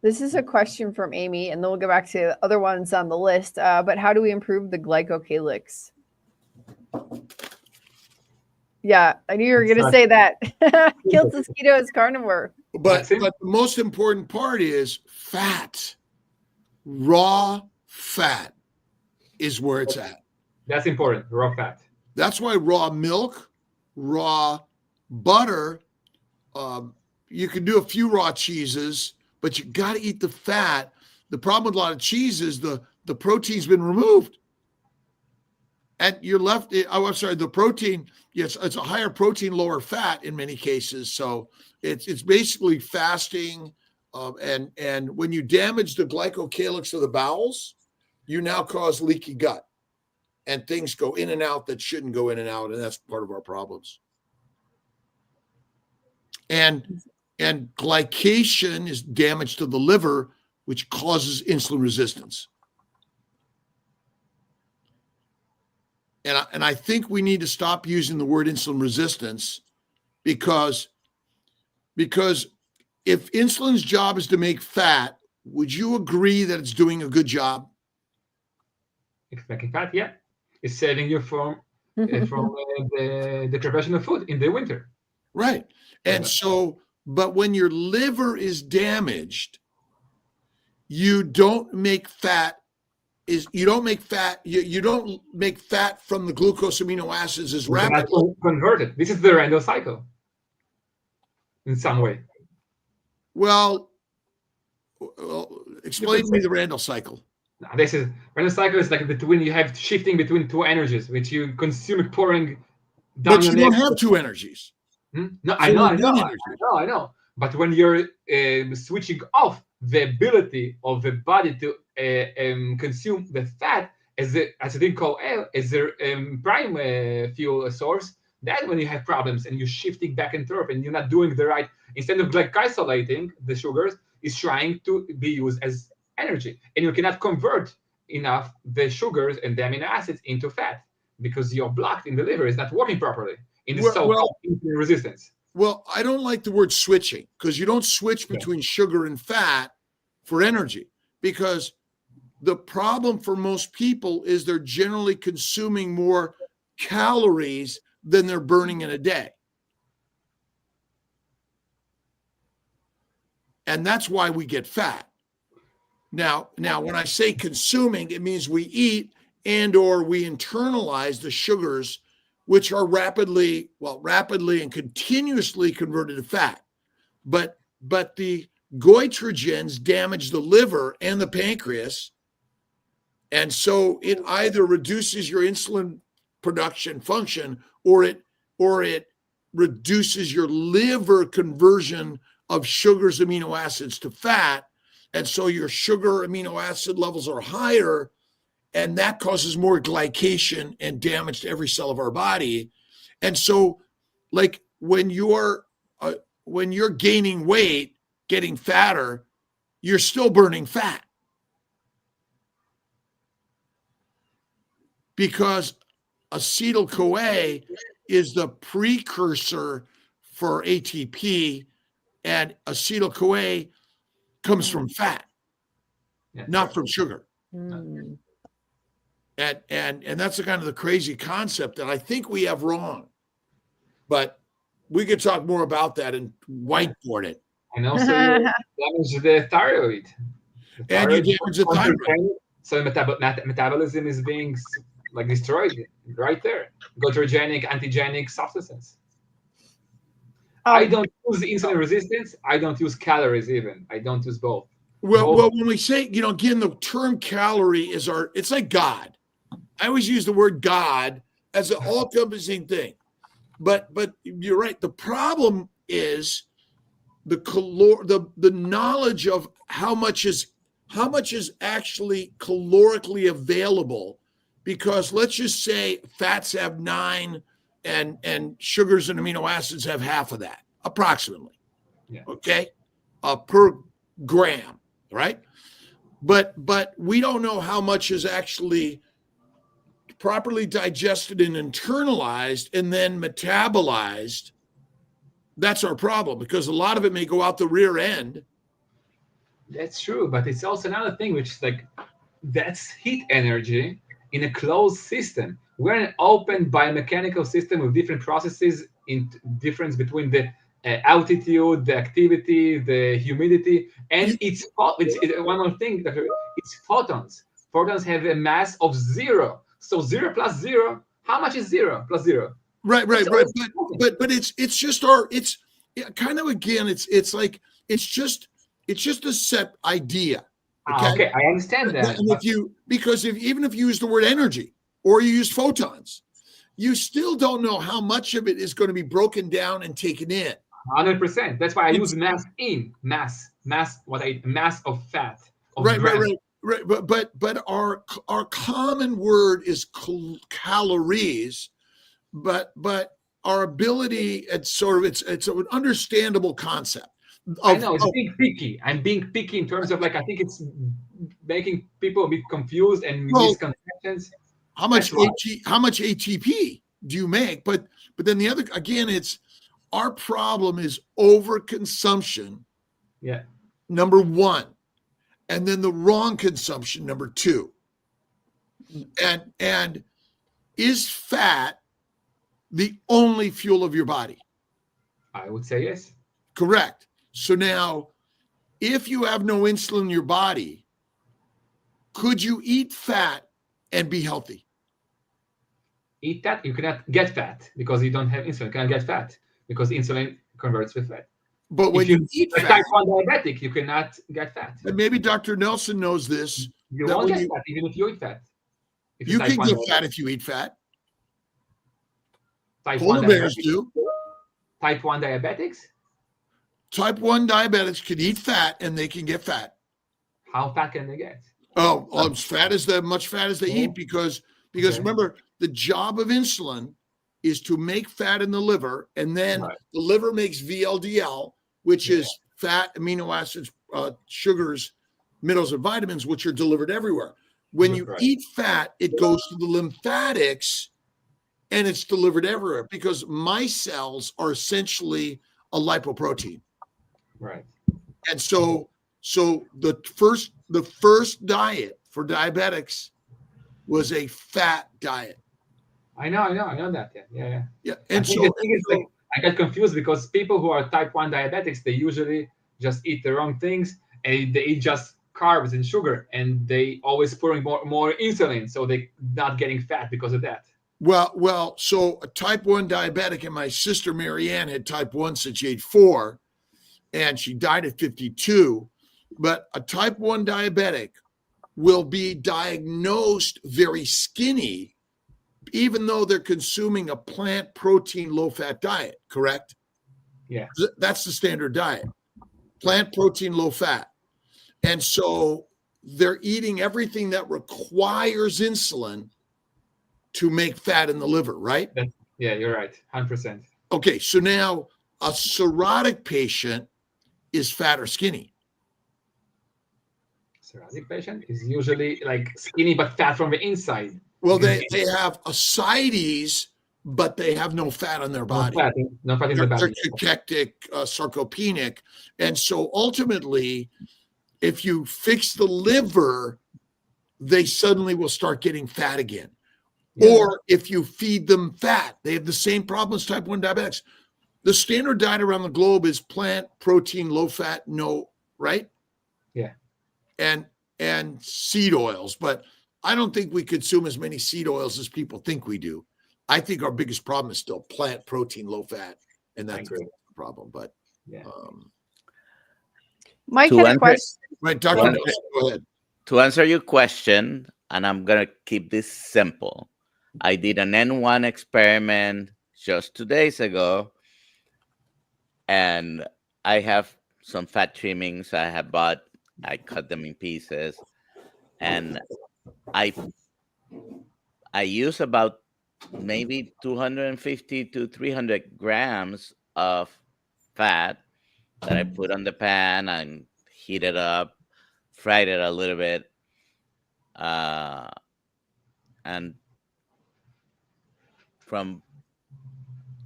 This is a question from Amy, and then we'll go back to the other ones on the list. But how do we improve the glycocalyx? Yeah, I knew you were going to say that. Kiltz is keto is carnivore. But the most important part is fat. Raw fat is where it's at. That's important, raw fat. That's why raw milk, raw butter, you can do a few raw cheeses, but you got to eat the fat. The problem with a lot of cheese is the protein's been removed. And you're left, the protein, yes, it's a higher protein, lower fat in many cases. So it's basically fasting. And when you damage the glycocalyx of the bowels, you now cause leaky gut. And things go in and out that shouldn't go in and out. And that's part of our problems. And glycation is damage to the liver, which causes insulin resistance. And I think we need to stop using the word insulin resistance because if insulin's job is to make fat, would you agree that it's doing a good job? It's making fat, yeah. It's saving you from the deprivation of food in the winter. Right. And so, but when your liver is damaged, you don't make fat. You don't make fat from the glucose amino acids as rapidly. Converted. This is the random cycle in some way. Well, explain to me the Randall cycle. This is Randall cycle is like when you have shifting between two energies, which you consume pouring down. But you don't have two energies. No, I know. But when you're switching off the ability of the body to consume the fat as a thing called as their prime fuel source, that's when you have problems and you're shifting back and forth and you're not doing the right. Instead of glycosylating the sugars, is trying to be used as energy, and you cannot convert enough the sugars and the amino acids into fat because you're blocked in the liver. It's not working properly in the so-called insulin resistance. Well, I don't like the word switching because you don't switch between sugar and fat for energy, because the problem for most people is they're generally consuming more calories than they're burning in a day. And that's why we get fat. Now, when I say consuming, it means we eat and or we internalize the sugars, which are rapidly and continuously converted to fat. But the goitrogens damage the liver and the pancreas. And so it either reduces your insulin production function or it reduces your liver conversion of sugars, amino acids to fat. And so your sugar amino acid levels are higher, and that causes more glycation and damage to every cell of our body. And so, like when you're gaining weight, getting fatter, you're still burning fat because acetyl-CoA is the precursor for ATP, and acetyl-CoA comes from fat, not from sugar. And that's the kind of the crazy concept that I think we have wrong. But we could talk more about that and whiteboard it. And also damage the thyroid. And you damage the thyroid. So metabolism is being destroyed right there. Goitrogenic, antigenic substances. I don't use insulin resistance. I don't use calories even. I don't use both. Well, when we say, again, the term calorie it's like God. I always use the word God as an all-encompassing thing. But you're right. The problem is the knowledge of how much is actually calorically available, because let's just say fats have 9 and sugars and amino acids have half of that, approximately. Yeah. Okay, per gram, right? But we don't know how much is actually properly digested and internalized and then metabolized. That's our problem, because a lot of it may go out the rear end. That's true, but it's also another thing, which is like, that's heat energy in a closed system. We're an open biomechanical system with different processes in difference between the altitude, the activity, the humidity, and it's one more thing. It's photons. Photons have a mass of 0. So 0 plus 0, how much is 0 plus 0? Right. But it's just kind of, again, it's like it's just a set idea. Okay, I understand that. And even if you use the word energy or you use photons, you still don't know how much of it is going to be broken down and taken in. 100%. That's why I use mass of fat. Right. But our common word is calories, but our ability, it's an understandable concept. I know it's being picky. I'm being picky in terms of, like, I think it's making people a bit confused and misconceptions. How much ATP do you make? But then the other, again, it's our problem is overconsumption. Yeah. Number 1, and then the wrong consumption. Number 2, and is fat the only fuel of your body? I would say yes. Correct. So now, if you have no insulin in your body, could you eat fat and be healthy? Eat that, you cannot get fat because you don't have insulin. You cannot get fat because insulin converts with fat. But when you eat fat, type 1 diabetic, you cannot get fat. And maybe Dr. Nelson knows this. You won't get fat even if you eat fat. You can get fat if you eat fat. Polar bears do. Type 1 diabetics? Type 1 diabetics can eat fat and they can get fat. How fat can they get? Much fat as they eat, because remember, the job of insulin is to make fat in the liver, and then the liver makes VLDL, which is fat, amino acids, sugars, minerals, and vitamins, which are delivered everywhere. When you eat fat, it goes to the lymphatics and it's delivered everywhere, because my cells are essentially a lipoprotein. Right. And so the first diet for diabetics was a fat diet. I know that. Yeah. And so the thing is, like, I get confused because people who are type 1 diabetics, they usually just eat the wrong things, and they eat just carbs and sugar, and they always pouring more insulin, so they're not getting fat because of that. Well, so a type 1 diabetic, and my sister Marianne had type 1 since age 4, and she died at 52. But a type 1 diabetic will be diagnosed very skinny, even though they're consuming a plant protein low-fat diet, correct? Yeah. That's the standard diet, plant protein low-fat. And so they're eating everything that requires insulin to make fat in the liver, right? Yeah, you're right, 100%. Okay, so now a cirrhotic patient is fat or skinny. Cirrhotic patient is usually like skinny but fat from the inside. Well, they have ascites, but they have no fat on their body. No fat in the body. They're cachectic, sarcopenic. And so ultimately, if you fix the liver, they suddenly will start getting fat again. Yeah. Or if you feed them fat, they have the same problem as type 1 diabetics. The standard diet around the globe is plant, protein, low fat, no, right? Yeah. And seed oils. But I don't think we consume as many seed oils as people think we do. I think our biggest problem is still plant, protein, low fat. And that's the problem. But yeah. Mike had a question. Right, Dr. Nelson, go ahead. To answer your question, and I'm going to keep this simple. I did an N1 experiment just 2 days ago, and I have some fat trimmings I have bought. I cut them in pieces, and I I use about maybe 250 to 300 grams of fat that I put on the pan and heat it up, fried it a little bit, uh, and from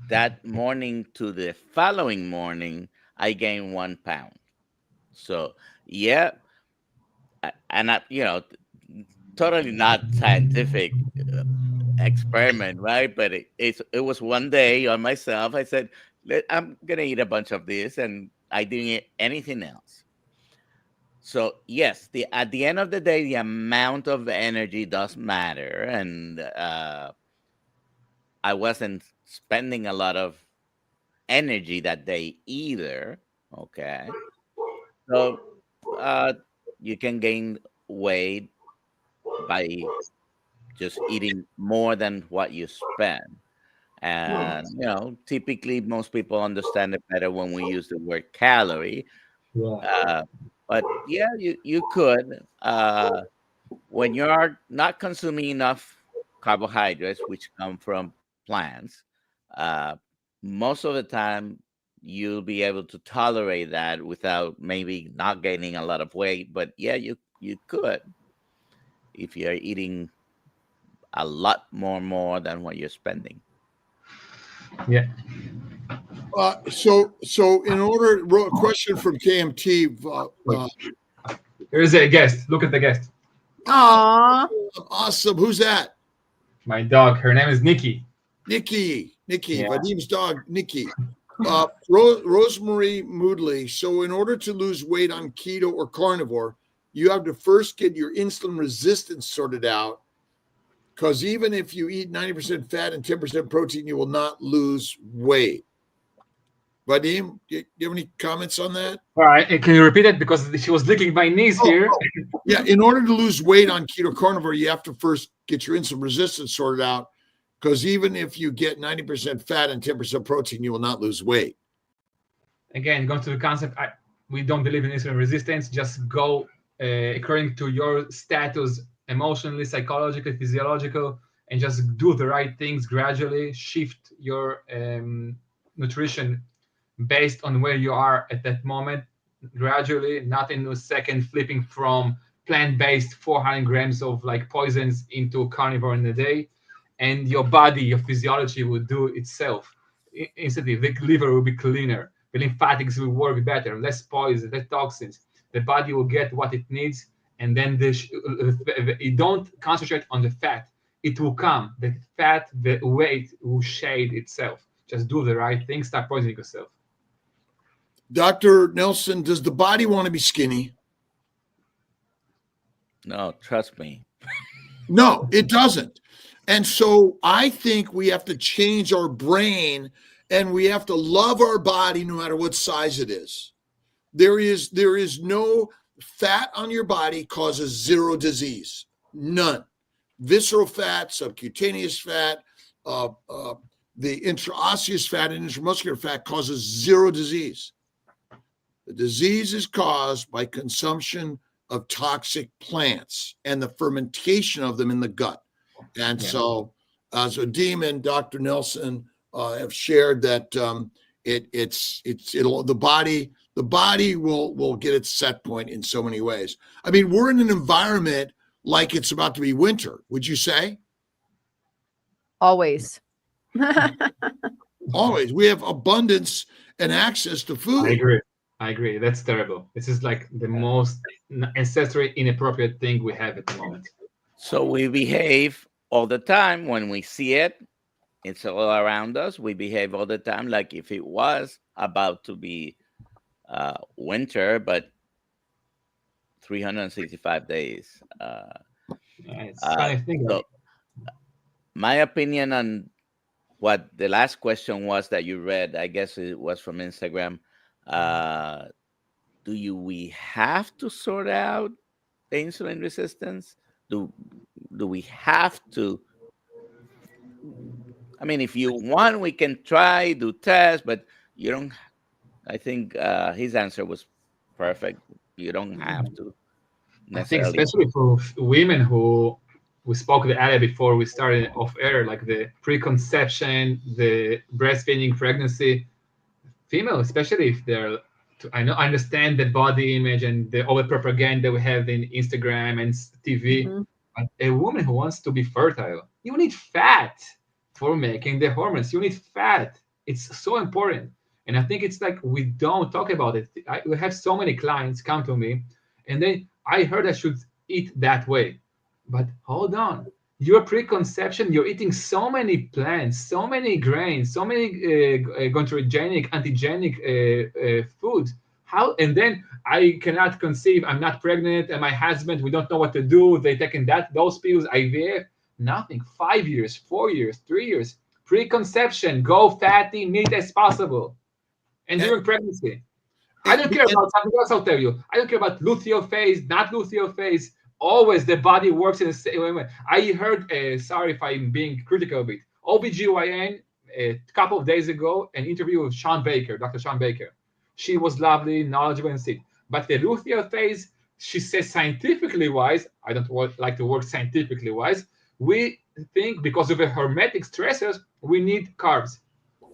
that morning to the following morning, I gained 1 pound. So yeah, and totally not scientific experiment, right? But it was one day on myself. I said, I'm gonna eat a bunch of this," and I didn't eat anything else. So yes, the at the end of the day, the amount of energy does matter, and I wasn't spending a lot of energy that day either. Okay, so uh, you can gain weight by just eating more than what you spend. And typically most people understand it better when we use the word calorie. Yeah. But yeah, you could when you are not consuming enough carbohydrates, which come from plants. Uh, Most of the time, you'll be able to tolerate that without maybe not gaining a lot of weight. But yeah, you could if you're eating a lot more than what you're spending. Yeah. So in order, question from KMT. Here is a guest. Look at the guest. Aww. Awesome. Who's that? My dog. Her name is Nikki. Nikki. Yeah. Vadim's dog, Nikki. Rosemary Moodley. So in order to lose weight on keto or carnivore, you have to first get your insulin resistance sorted out. Because even if you eat 90% fat and 10% protein, you will not lose weight. Vadim, do you have any comments on that? All right. Can you repeat it? Because she was licking my knees here. Yeah. In order to lose weight on keto carnivore, you have to first get your insulin resistance sorted out. Because even if you get 90% fat and 10% protein, you will not lose weight. Again, going to the concept, we don't believe in insulin resistance. Just go according to your status, emotionally, psychologically, physiological, and just do the right things gradually. Shift your nutrition based on where you are at that moment, gradually, not in a second, flipping from plant-based 400 grams of like poisons into carnivore in a day. And your body, your physiology will do itself. Instantly, the liver will be cleaner, the lymphatics will work better, less poison, less toxins. The body will get what it needs, and then you don't concentrate on the fat. It will come. The fat, the weight will shade itself. Just do the right thing. Stop poisoning yourself. Dr. Nelson, does the body want to be skinny? No, trust me. No, it doesn't. And so I think we have to change our brain and we have to love our body no matter what size it is. There is no fat on your body causes zero disease. None. Visceral fat, subcutaneous fat, the intraosseous fat and intramuscular fat causes zero disease. The disease is caused by consumption of toxic plants and the fermentation of them in the gut. And so Vadim and Dr. Nelson have shared that the body will get its set point in so many ways. I mean, we're in an environment like it's about to be winter. Would you say? Always. Always. We have abundance and access to food. I agree. That's terrible. This is like the most ancestry inappropriate thing we have at the moment. So we behave all the time when we see it. It's all around us. We behave all the time like if it was about to be winter, but 365 days. It's kind of thing. So my opinion on what the last question was that you read, I guess it was from Instagram. We have to sort out the insulin resistance? Do we have to? I mean, if you want, we can try, do tests, but you don't I think his answer was perfect. You don't have to I think necessarily. especially for women who we spoke the area before we started off air, like the preconception, the breastfeeding, pregnancy, female, especially if they're. I understand the body image and all the propaganda we have in Instagram and TV. Mhm. But a woman who wants to be fertile, you need fat for making the hormones. You need fat. It's so important. And I think it's like we don't talk about it. We have so many clients come to me and I heard I should eat that way. But hold on. Your preconception, you're eating so many plants, so many grains, so many gontrogenic, antigenic foods. How? And then I cannot conceive. I'm not pregnant, and my husband, we don't know what to do. They taking those pills, IVF, nothing. 5 years, 4 years, 3 years. Preconception, go fatty meat as possible. And during pregnancy, I don't care about something else. I'll tell you. I don't care about luteal phase, not luteal phase. Always the body works in the same way. I heard, sorry if I'm being critical of it, OBGYN a couple of days ago, an interview with Sean Baker, Dr. Sean Baker. She was lovely, knowledgeable, and sick. But the luteal phase, she says scientifically wise, I don't like to work scientifically wise, we think because of the hormetic stressors, we need carbs.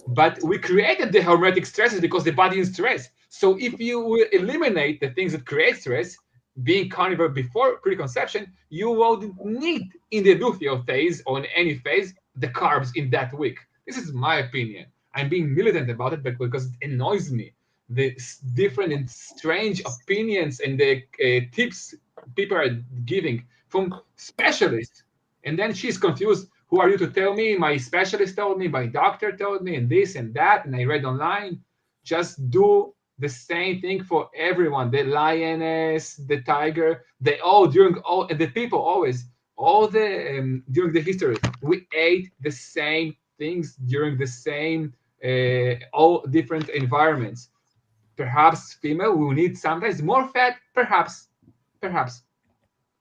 But we created the hormetic stresses because the body is stressed. So if you will eliminate the things that create stress, being carnivore before preconception, you won't need in the luteal phase or in any phase the carbs in that week. This is my opinion. I'm being militant about it because it annoys me. The different and strange opinions and the tips people are giving from specialists. And then she's confused. Who are you to tell me? My specialist told me, my doctor told me, and this and that, and I read online. Just do the same thing for everyone. The lioness, the tiger, they all and the people always, all the during the history, we ate the same things during the same all different environments. Perhaps female will need sometimes more fat, perhaps,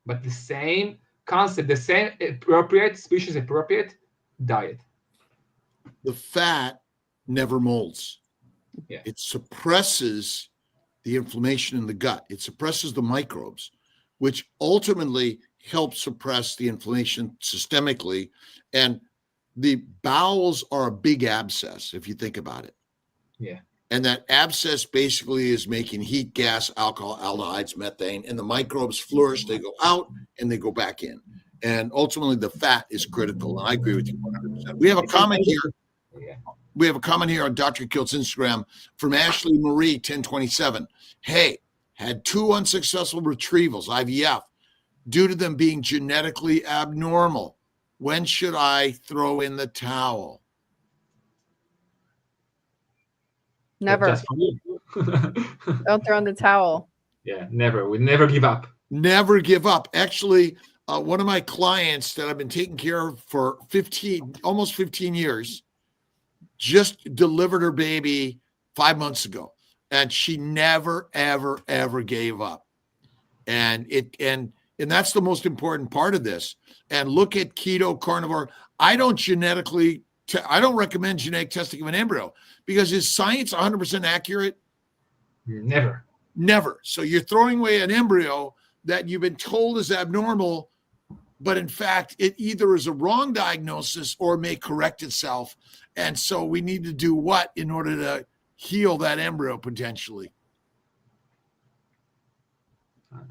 but the same concept, the same appropriate species appropriate diet. The fat never molds. Yeah. It suppresses the inflammation in the gut. It suppresses the microbes, which ultimately helps suppress the inflammation systemically. And the bowels are a big abscess, if you think about it. Yeah. And that abscess basically is making heat, gas, alcohol, aldehydes, methane, and the microbes flourish. They go out and they go back in. And ultimately, the fat is critical. And I agree with you 100%. We have a comment here. Yeah. We have a comment here on Dr. Kiltz Instagram from Ashley Marie 1027. Hey, had 2 unsuccessful retrievals, IVF, due to them being genetically abnormal. When should I throw in the towel? Never. Just for you. Oh. Don't throw in the towel. Yeah, never. We never give up. Never give up. Actually, one of my clients that I've been taking care of for almost 15 years, just delivered her baby 5 months ago, and she never, ever, ever gave up. And that's the most important part of this. And look at keto, carnivore. I don't recommend genetic testing of an embryo because is science 100% accurate? Never. Never. So you're throwing away an embryo that you've been told is abnormal, but in fact, it either is a wrong diagnosis or may correct itself. And so we need to do what in order to heal that embryo potentially? 100%.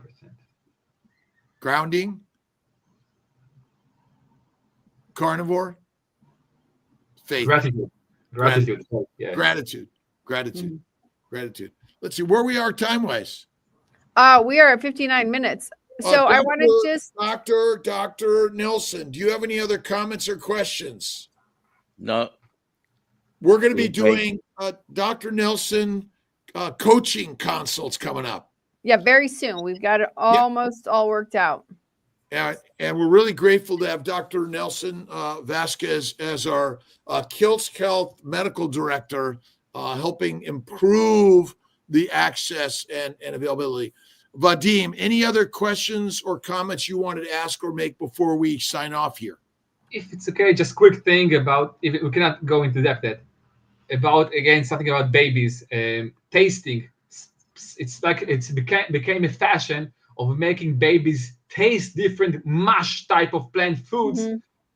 Grounding, carnivore, faith, Gratitude. Yeah. gratitude. Let's see where we are time-wise. We are at 59 minutes. So I want to just Dr. Nelson, do you have any other comments or questions? No. We're going to be doing Dr. Nelson coaching consults coming up. Yeah, very soon. We've got it almost all worked out. And we're really grateful to have Dr. Nelson Vasquez as our Kiltz Health Medical Director, helping improve the access and availability. Vadim, any other questions or comments you wanted to ask or make before we sign off here? If it's okay, just quick thing about, if we cannot go into depth yet, about, again, something about babies. 10 tasting. It's like it's became a fashion of making babies taste different mush type of plant foods,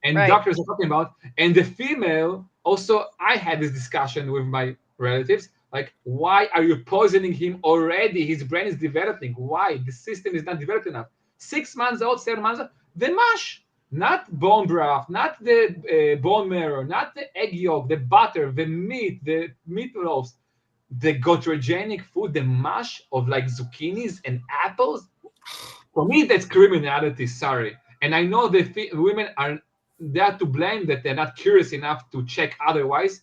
and Right. doctors are talking about. And the female also, I had this discussion with my relatives, like, why are you poisoning him already? His brain is developing. Why? The system is not developed enough. 6 months old, 7 months old, the mush, not bone broth, not the bone marrow, not the egg yolk, the butter, the meat, the meatloaves, the goitrogenic food, the mush of like zucchinis and apples. For me, that's criminality. Sorry. And I know the women they are to blame that they're not curious enough to check otherwise.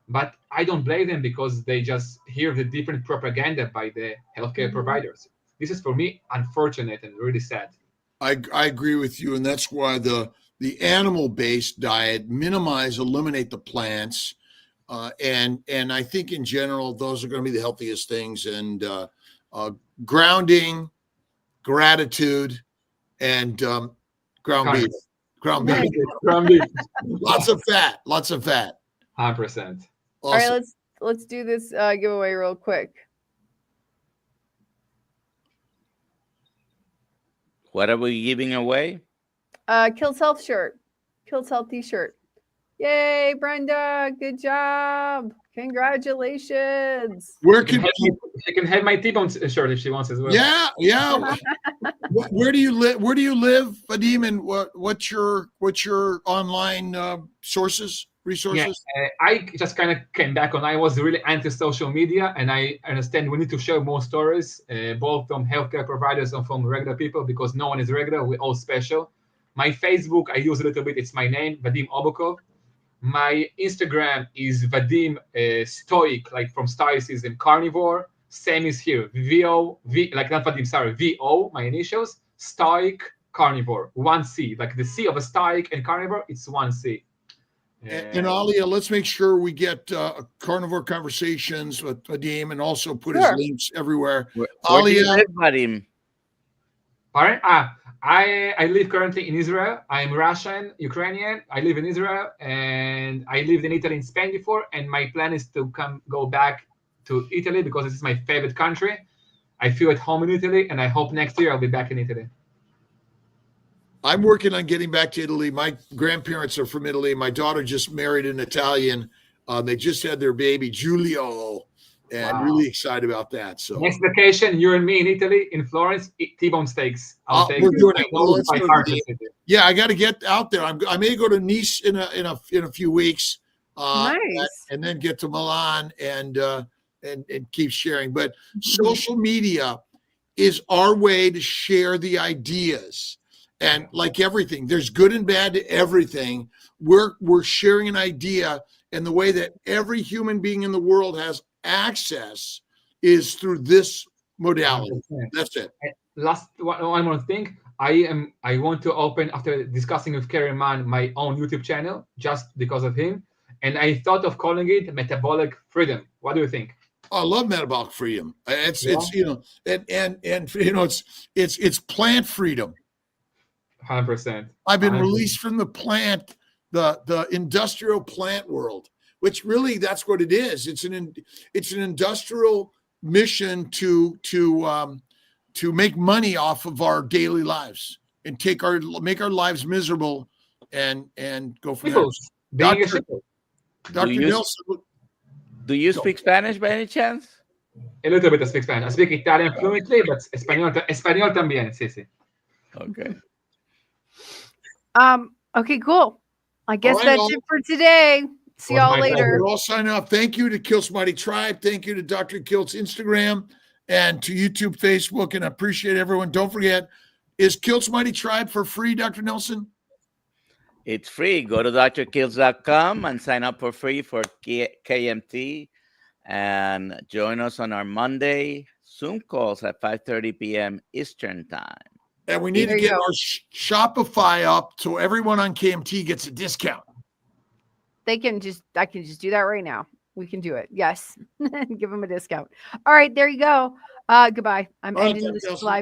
But I don't blame them because they just hear the different propaganda by the healthcare providers. This is for me unfortunate and really sad. I agree with you, and that's why the animal-based diet eliminate the plants, and I think in general those are going to be the healthiest things. And grounding, gratitude, and ground beef. Ground beef. Ground beef. Lots of fat. 100%. Awesome. All right, let's do this giveaway real quick. What are we giving away? Kiltz Health shirt. Kiltz Health t-shirt. Yay, Brenda. Good job. Congratulations. Where can she can have my T-bone shirt if she wants as well. Yeah. Where do you live? Where do you live, Vadim? And what's your online resources? Yeah, I just kind of came back on. I was really anti-social media, and I understand we need to share more stories, both from healthcare providers and from regular people, because no one is regular. We're all special. My Facebook, I use a little bit. It's my name, Vadim Obokov. My Instagram is Vadim Stoic, like from Stoicism, Carnivore. Same is here. Like not Vadim, sorry, VO, my initials, Stoic, Carnivore. 1C, like the C of a Stoic and Carnivore, it's 1C. And Alia, let's make sure we get Carnivore Conversations with Vadim and also put his links everywhere. Where do you live, Vadim? Pardon? I live currently in Israel. I'm Russian, Ukrainian. I live in Israel, and I lived in Italy and Spain before. And my plan is to go back to Italy because this is my favorite country. I feel at home in Italy, and I hope next year I'll be back in Italy. I'm working on getting back to Italy. My grandparents are from Italy. My daughter just married an Italian. They just had their baby, Giulio, and really excited about that. So next vacation, you and me in Italy, in Florence, T-bone steaks. We're doing it. Well, yeah, I got to get out there. I may go to Nice in a few weeks, nice, and then get to Milan and keep sharing. But social media is our way to share the ideas. And like everything, there's good and bad to everything. We're sharing an idea, and the way that every human being in the world has access is through this modality. 100%. That's it. Last one more thing. I want to open, after discussing with Kerry Mann, my own YouTube channel just because of him, and I thought of calling it Metabolic Freedom. What do you think? I love metabolic freedom. It's it's plant freedom. 100%. I've been released from the plant, the industrial plant world, which really that's what it is. It's an industrial mission to make money off of our daily lives and make our lives miserable and go from there. Dr. Nelson, do you speak Spanish by any chance? A little bit I speak Spanish. I speak Italian fluently, but español también. Sí. Okay. Okay, cool. I guess that's it for today. See y'all later. We're all signing off. Thank you to Kiltz Mighty Tribe. Thank you to Dr. Kiltz Instagram and to YouTube, Facebook, and I appreciate everyone. Don't forget, is Kiltz Mighty Tribe for free, Dr. Nelson? It's free. Go to drkiltz.com and sign up for free for KMT and join us on our Monday Zoom calls at 5:30 p.m. Eastern time. And we need to get our Shopify up so everyone on KMT gets a discount. I can just do that right now. We can do it. Yes. Give them a discount. All right, there you go. Goodbye. I'm ending this live.